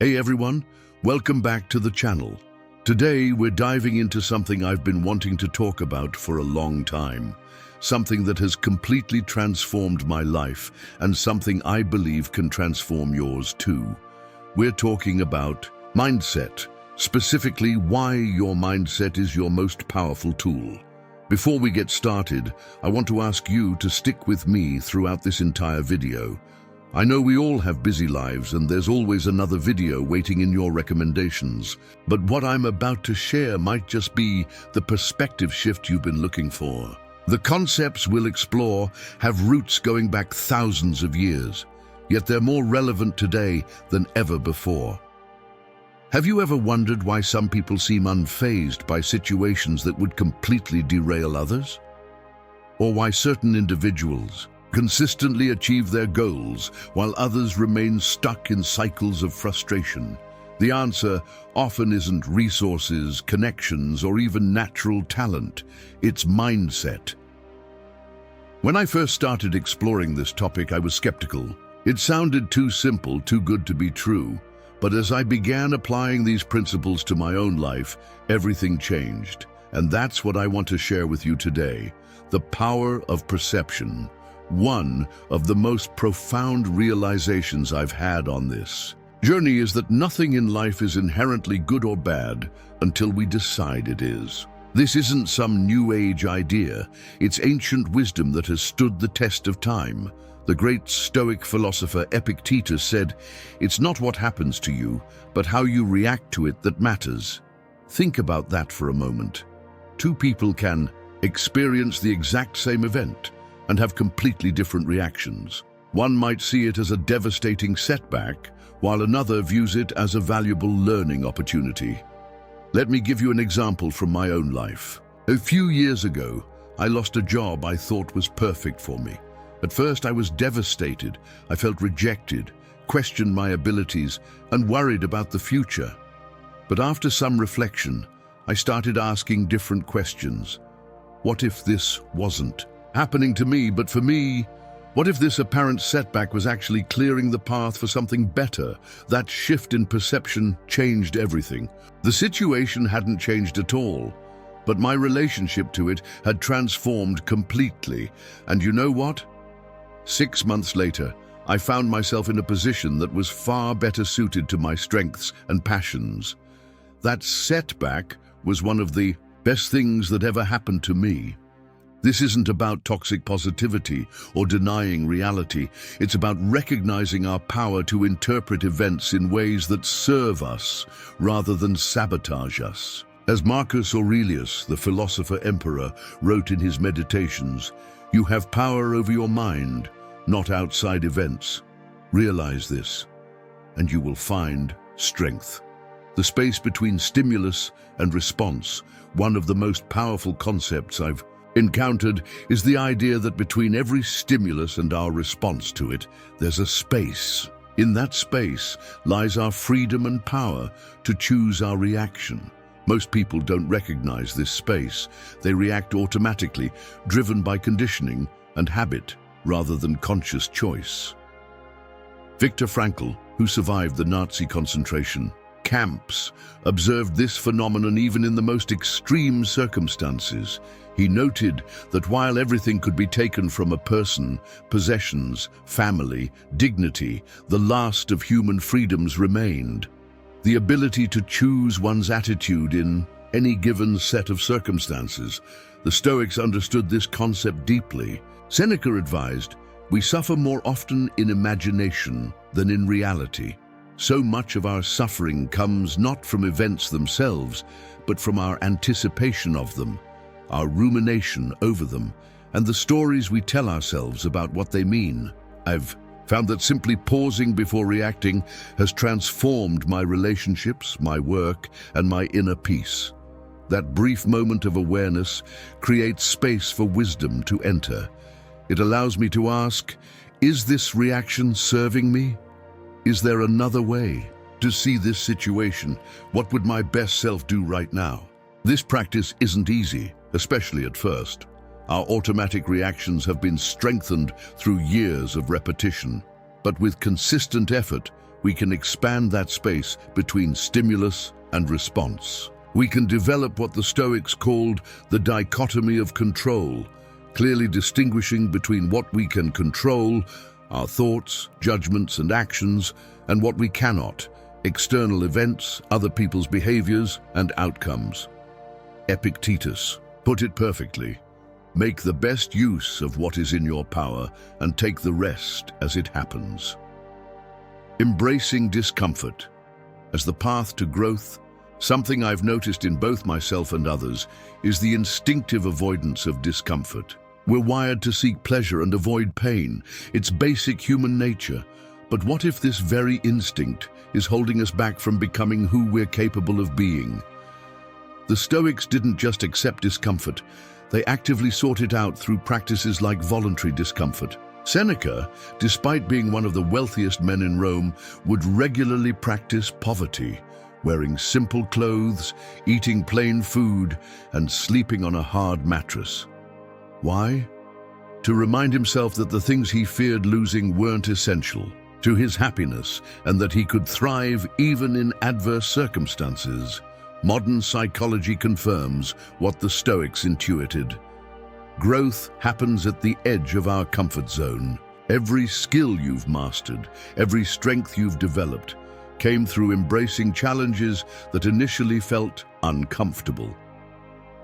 Hey everyone, welcome back to the channel. Today we're diving into something I've been wanting to talk about for a long time. Something that has completely transformed my life and something I believe can transform yours too. We're talking about mindset, specifically why your mindset is your most powerful tool. Before we get started, I want to ask you to stick with me throughout this entire video. I know we all have busy lives and there's always another video waiting in your recommendations, but what I'm about to share might just be the perspective shift you've been looking for. The concepts we'll explore have roots going back thousands of years, yet they're more relevant today than ever before. Have you ever wondered why some people seem unfazed by situations that would completely derail others? Or why certain individuals consistently achieve their goals while others remain stuck in cycles of frustration? The answer often isn't resources, connections, or even natural talent. It's mindset. When I first started exploring this topic, I was skeptical. It sounded too simple, too good to be true. But as I began applying these principles to my own life, everything changed. And that's what I want to share with you today: the power of perception. One of the most profound realizations I've had on this journey is that nothing in life is inherently good or bad until we decide it is. This isn't some new age idea. It's ancient wisdom that has stood the test of time. The great Stoic philosopher Epictetus said, "It's not what happens to you, but how you react to it that matters." Think about that for a moment. Two people can experience the exact same event and have completely different reactions. One might see it as a devastating setback, while another views it as a valuable learning opportunity. Let me give you an example from my own life. A few years ago, I lost a job I thought was perfect for me. At first, I was devastated. I felt rejected, questioned my abilities, and worried about the future. But after some reflection, I started asking different questions. What if this wasn't happening to me, but for me? What if this apparent setback was actually clearing the path for something better? That shift in perception changed everything. The situation hadn't changed at all, but my relationship to it had transformed completely. And you know what? 6 months later, I found myself in a position that was far better suited to my strengths and passions. That setback was one of the best things that ever happened to me. This isn't about toxic positivity or denying reality. It's about recognizing our power to interpret events in ways that serve us rather than sabotage us. As Marcus Aurelius, the philosopher emperor, wrote in his Meditations, "You have power over your mind, not outside events. Realize this, and you will find strength." The space between stimulus and response, one of the most powerful concepts I've encountered, is the idea that between every stimulus and our response to it, there's a space. In that space lies our freedom and power to choose our reaction. Most people don't recognize this space. They react automatically, driven by conditioning and habit, rather than conscious choice. Viktor Frankl, who survived the Nazi concentration camps, observed this phenomenon even in the most extreme circumstances. He noted that while everything could be taken from a person, possessions, family, dignity, the last of human freedoms remained: the ability to choose one's attitude in any given set of circumstances. The Stoics understood this concept deeply. Seneca advised, "We suffer more often in imagination than in reality." So much of our suffering comes not from events themselves, but from our anticipation of them, our rumination over them, and the stories we tell ourselves about what they mean. I've found that simply pausing before reacting has transformed my relationships, my work, and my inner peace. That brief moment of awareness creates space for wisdom to enter. It allows me to ask, is this reaction serving me? Is there another way to see this situation? What would my best self do right now? This practice isn't easy, especially at first. Our automatic reactions have been strengthened through years of repetition. But with consistent effort, we can expand that space between stimulus and response. We can develop what the Stoics called the dichotomy of control, clearly distinguishing between what we can control, our thoughts, judgments, and actions, and what we cannot, external events, other people's behaviors, and outcomes. Epictetus put it perfectly. Make the best use of what is in your power and take the rest as it happens. Embracing discomfort as the path to growth. Something I've noticed in both myself and others is the instinctive avoidance of discomfort. We're wired to seek pleasure and avoid pain. It's basic human nature. But what if this very instinct is holding us back from becoming who we're capable of being? The Stoics didn't just accept discomfort. They actively sought it out through practices like voluntary discomfort. Seneca, despite being one of the wealthiest men in Rome, would regularly practice poverty, wearing simple clothes, eating plain food, and sleeping on a hard mattress. Why? To remind himself that the things he feared losing weren't essential to his happiness and that he could thrive even in adverse circumstances. Modern psychology confirms what the Stoics intuited. Growth happens at the edge of our comfort zone. Every skill you've mastered, every strength you've developed, came through embracing challenges that initially felt uncomfortable.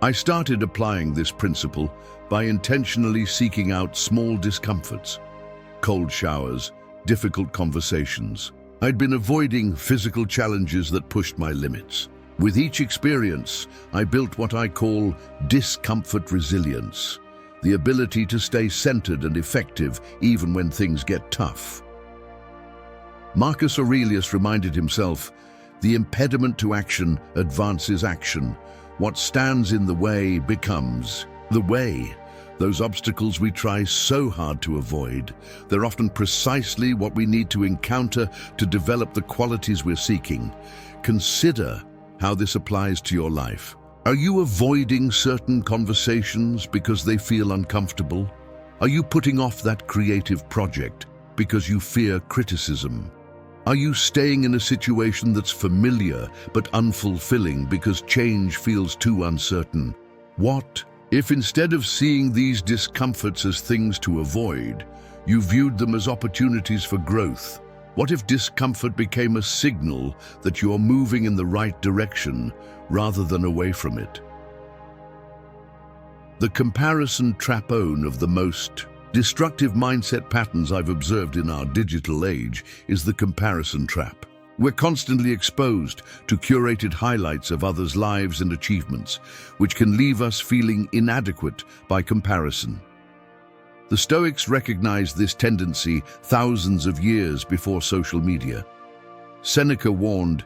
I started applying this principle by intentionally seeking out small discomforts, cold showers, difficult conversations. I'd been avoiding physical challenges that pushed my limits. With each experience, I built what I call discomfort resilience, the ability to stay centered and effective even when things get tough. Marcus Aurelius reminded himself, "The impediment to action advances action. What stands in the way becomes the way." Those obstacles we try so hard to avoid, they're often precisely what we need to encounter to develop the qualities we're seeking. Consider how this applies to your life. Are you avoiding certain conversations because they feel uncomfortable? Are you putting off that creative project because you fear criticism? Are you staying in a situation that's familiar but unfulfilling because change feels too uncertain? What if instead of seeing these discomforts as things to avoid, you viewed them as opportunities for growth? What if discomfort became a signal that you're moving in the right direction rather than away from it? The comparison trap of the most destructive mindset patterns I've observed in our digital age is the comparison trap. We're constantly exposed to curated highlights of others' lives and achievements, which can leave us feeling inadequate by comparison. The Stoics recognized this tendency thousands of years before social media. Seneca warned,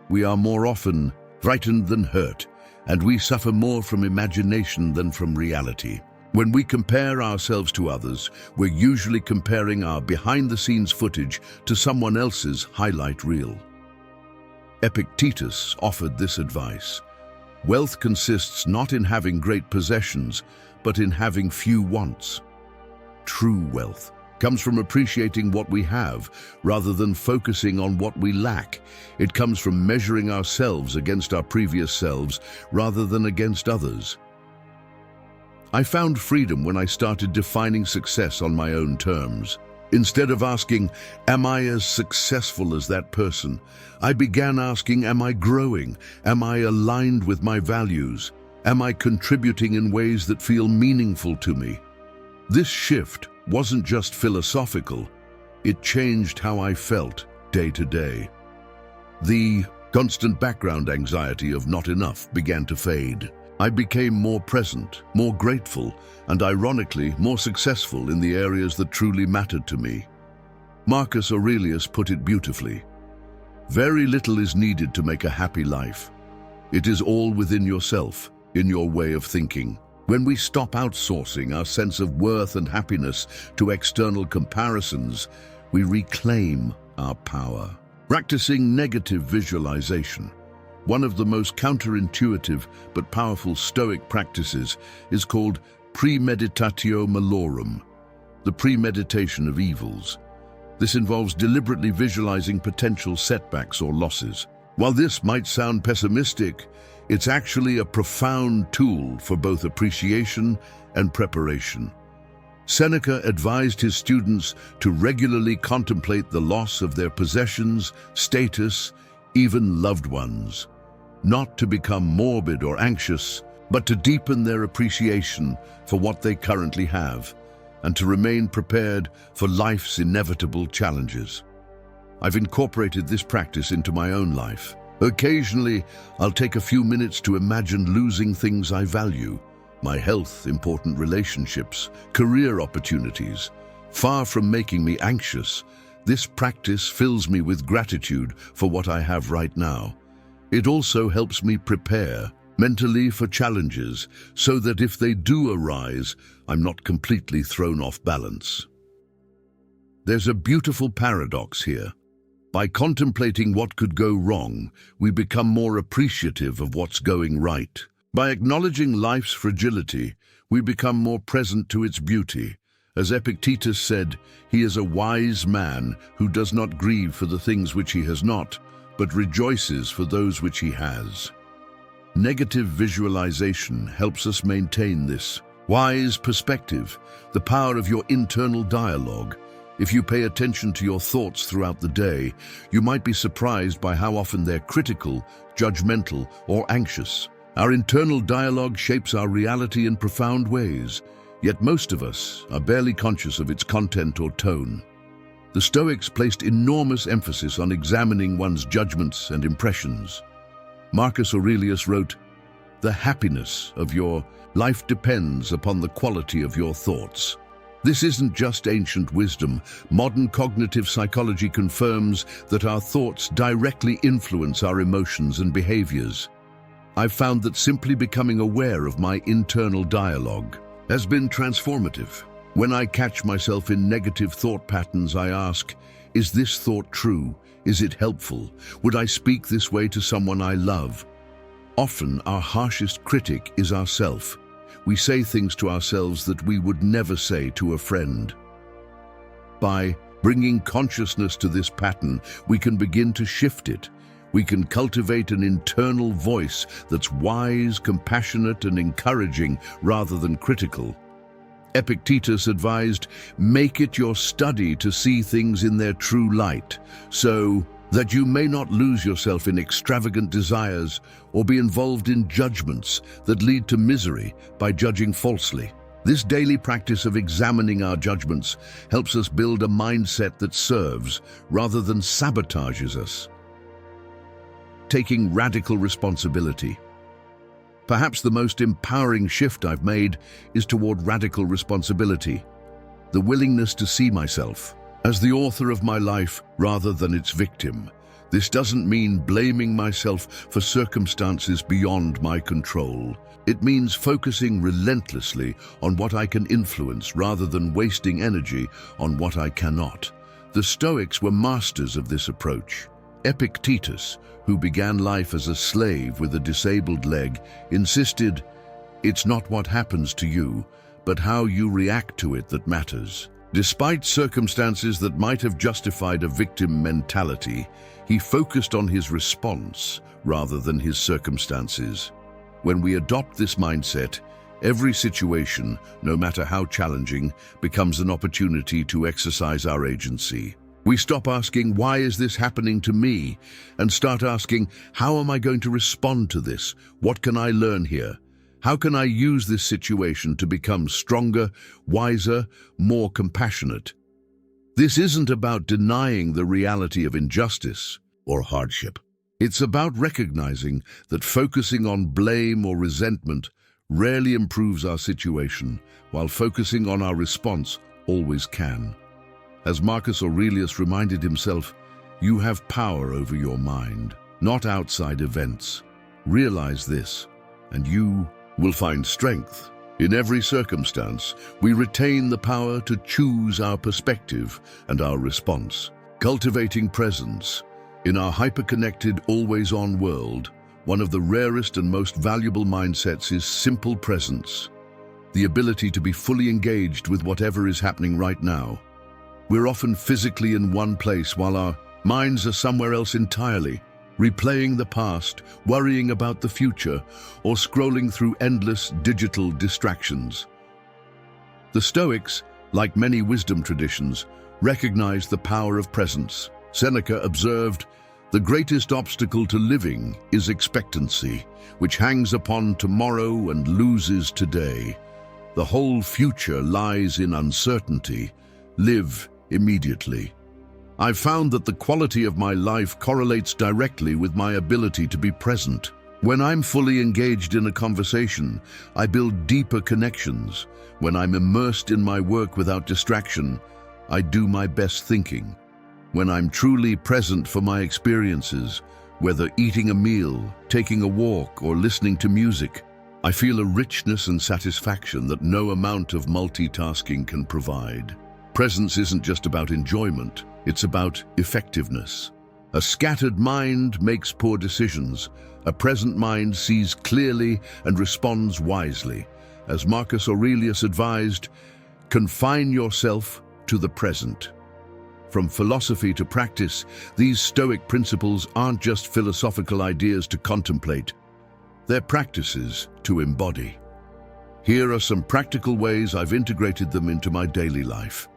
"We are more often frightened than hurt, and we suffer more from imagination than from reality." When we compare ourselves to others, we're usually comparing our behind-the-scenes footage to someone else's highlight reel. Epictetus offered this advice: "Wealth consists not in having great possessions, but in having few wants." True wealth comes from appreciating what we have rather than focusing on what we lack. It comes from measuring ourselves against our previous selves rather than against others. I found freedom when I started defining success on my own terms. Instead of asking, "Am I as successful as that person?" I began asking, "Am I growing? Am I aligned with my values? Am I contributing in ways that feel meaningful to me?" This shift wasn't just philosophical, it changed how I felt day to day. The constant background anxiety of not enough began to fade. I became more present, more grateful, and ironically, more successful in the areas that truly mattered to me. Marcus Aurelius put it beautifully: "Very little is needed to make a happy life. It is all within yourself, in your way of thinking." When we stop outsourcing our sense of worth and happiness to external comparisons, we reclaim our power. Practicing negative visualization. One of the most counterintuitive but powerful Stoic practices is called premeditatio malorum, the premeditation of evils. This involves deliberately visualizing potential setbacks or losses. While this might sound pessimistic, it's actually a profound tool for both appreciation and preparation. Seneca advised his students to regularly contemplate the loss of their possessions, status, even loved ones, not to become morbid or anxious, but to deepen their appreciation for what they currently have, and to remain prepared for life's inevitable challenges. I've incorporated this practice into my own life. Occasionally, I'll take a few minutes to imagine losing things I value: my health, important relationships, career opportunities. Far from making me anxious, this practice fills me with gratitude for what I have right now. It also helps me prepare mentally for challenges so that if they do arise, I'm not completely thrown off balance. There's a beautiful paradox here. By contemplating what could go wrong, we become more appreciative of what's going right. By acknowledging life's fragility, we become more present to its beauty. As Epictetus said, he is a wise man who does not grieve for the things which he has not, but rejoices for those which he has. Negative visualization helps us maintain this wise perspective, the power of your internal dialogue. If you pay attention to your thoughts throughout the day, you might be surprised by how often they're critical, judgmental, or anxious. Our internal dialogue shapes our reality in profound ways, yet most of us are barely conscious of its content or tone. The Stoics placed enormous emphasis on examining one's judgments and impressions. Marcus Aurelius wrote, "The happiness of your life depends upon the quality of your thoughts." This isn't just ancient wisdom. Modern cognitive psychology confirms that our thoughts directly influence our emotions and behaviors. I've found that simply becoming aware of my internal dialogue has been transformative. When I catch myself in negative thought patterns, I ask, is this thought true? Is it helpful? Would I speak this way to someone I love? Often, our harshest critic is ourself. We say things to ourselves that we would never say to a friend. By bringing consciousness to this pattern, we can begin to shift it. We can cultivate an internal voice that's wise, compassionate, and encouraging rather than critical. Epictetus advised, make it your study to see things in their true light, so that you may not lose yourself in extravagant desires or be involved in judgments that lead to misery by judging falsely. This daily practice of examining our judgments helps us build a mindset that serves rather than sabotages us. Taking radical responsibility. Perhaps the most empowering shift I've made is toward radical responsibility, the willingness to see myself as the author of my life rather than its victim. This doesn't mean blaming myself for circumstances beyond my control. It means focusing relentlessly on what I can influence rather than wasting energy on what I cannot. The Stoics were masters of this approach. Epictetus, who began life as a slave with a disabled leg, insisted, "It's not what happens to you, but how you react to it that matters." Despite circumstances that might have justified a victim mentality, he focused on his response rather than his circumstances. When we adopt this mindset, every situation, no matter how challenging, becomes an opportunity to exercise our agency. We stop asking, why is this happening to me? And start asking, how am I going to respond to this? What can I learn here? How can I use this situation to become stronger, wiser, more compassionate? This isn't about denying the reality of injustice or hardship. It's about recognizing that focusing on blame or resentment rarely improves our situation, while focusing on our response always can. As Marcus Aurelius reminded himself, you have power over your mind, not outside events. Realize this, and you will find strength. In every circumstance, we retain the power to choose our perspective and our response. Cultivating presence. In our hyper-connected, always-on world, one of the rarest and most valuable mindsets is simple presence, the ability to be fully engaged with whatever is happening right now. We're often physically in one place while our minds are somewhere else entirely, replaying the past, worrying about the future, or scrolling through endless digital distractions. The Stoics, like many wisdom traditions, recognize the power of presence. Seneca observed, "The greatest obstacle to living is expectancy, which hangs upon tomorrow and loses today. The whole future lies in uncertainty. Live immediately." I've found that the quality of my life correlates directly with my ability to be present. When I'm fully engaged in a conversation, I build deeper connections. When I'm immersed in my work without distraction, I do my best thinking. When I'm truly present for my experiences, whether eating a meal, taking a walk, or listening to music, I feel a richness and satisfaction that no amount of multitasking can provide. Presence isn't just about enjoyment, it's about effectiveness. A scattered mind makes poor decisions. A present mind sees clearly and responds wisely. As Marcus Aurelius advised, confine yourself to the present. From philosophy to practice, these Stoic principles aren't just philosophical ideas to contemplate. They're practices to embody. Here are some practical ways I've integrated them into my daily life.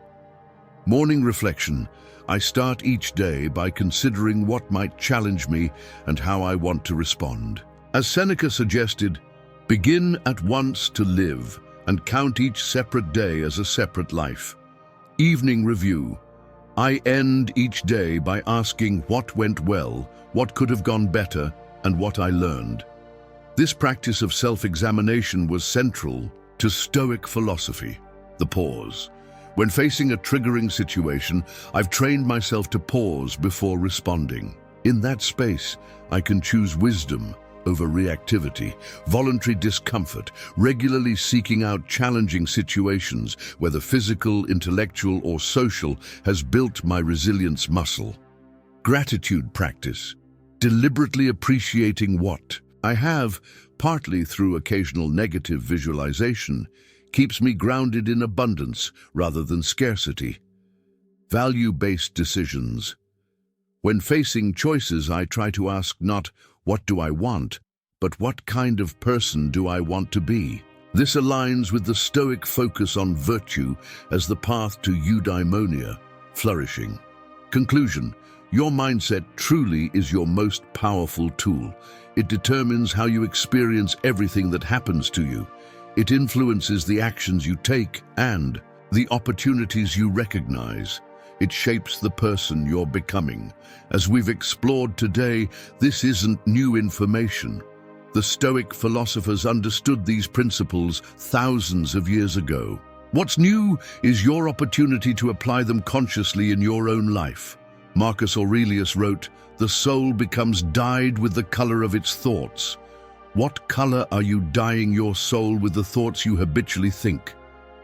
Morning reflection. I start each day by considering what might challenge me and how I want to respond. As Seneca suggested, begin at once to live and count each separate day as a separate life. Evening review. I end each day by asking what went well, what could have gone better, and what I learned. This practice of self-examination was central to Stoic philosophy. The pause. When facing a triggering situation, I've trained myself to pause before responding. In that space, I can choose wisdom over reactivity, voluntary discomfort, regularly seeking out challenging situations, whether physical, intellectual, or social, has built my resilience muscle. Gratitude practice. Deliberately appreciating what I have, partly through occasional negative visualization, keeps me grounded in abundance rather than scarcity. Value-based decisions. When facing choices, I try to ask not, what do I want, but what kind of person do I want to be? This aligns with the Stoic focus on virtue as the path to eudaimonia, flourishing. Conclusion. Your mindset truly is your most powerful tool. It determines how you experience everything that happens to you. It influences the actions you take and the opportunities you recognize. It shapes the person you're becoming. As we've explored today, this isn't new information. The Stoic philosophers understood these principles thousands of years ago. What's new is your opportunity to apply them consciously in your own life. Marcus Aurelius wrote, "The soul becomes dyed with the color of its thoughts." What color are you dyeing your soul with the thoughts you habitually think?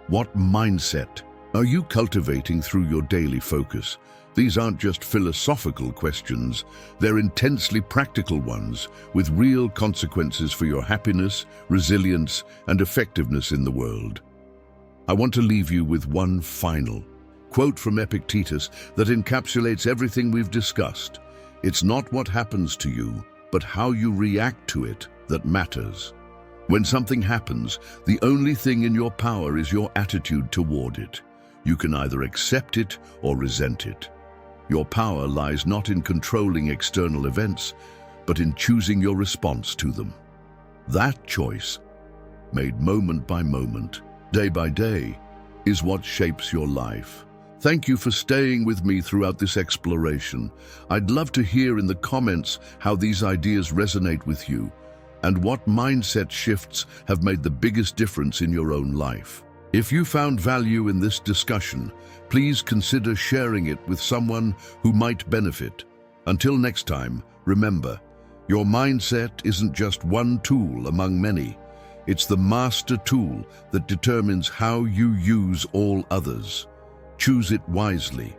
What mindset are you cultivating through your daily focus? These aren't just philosophical questions, they're intensely practical ones, with real consequences for your happiness, resilience, and effectiveness in the world. I want to leave you with one final quote from Epictetus that encapsulates everything we've discussed. It's not what happens to you, but how you react to it that matters. When something happens, the only thing in your power is your attitude toward it. You can either accept it or resent it. Your power lies not in controlling external events, but in choosing your response to them. That choice, made moment by moment, day by day, is what shapes your life. Thank you for staying with me throughout this exploration. I'd love to hear in the comments how these ideas resonate with you and what mindset shifts have made the biggest difference in your own life. If you found value in this discussion, please consider sharing it with someone who might benefit. Until next time, remember, your mindset isn't just one tool among many. It's the master tool that determines how you use all others. Choose it wisely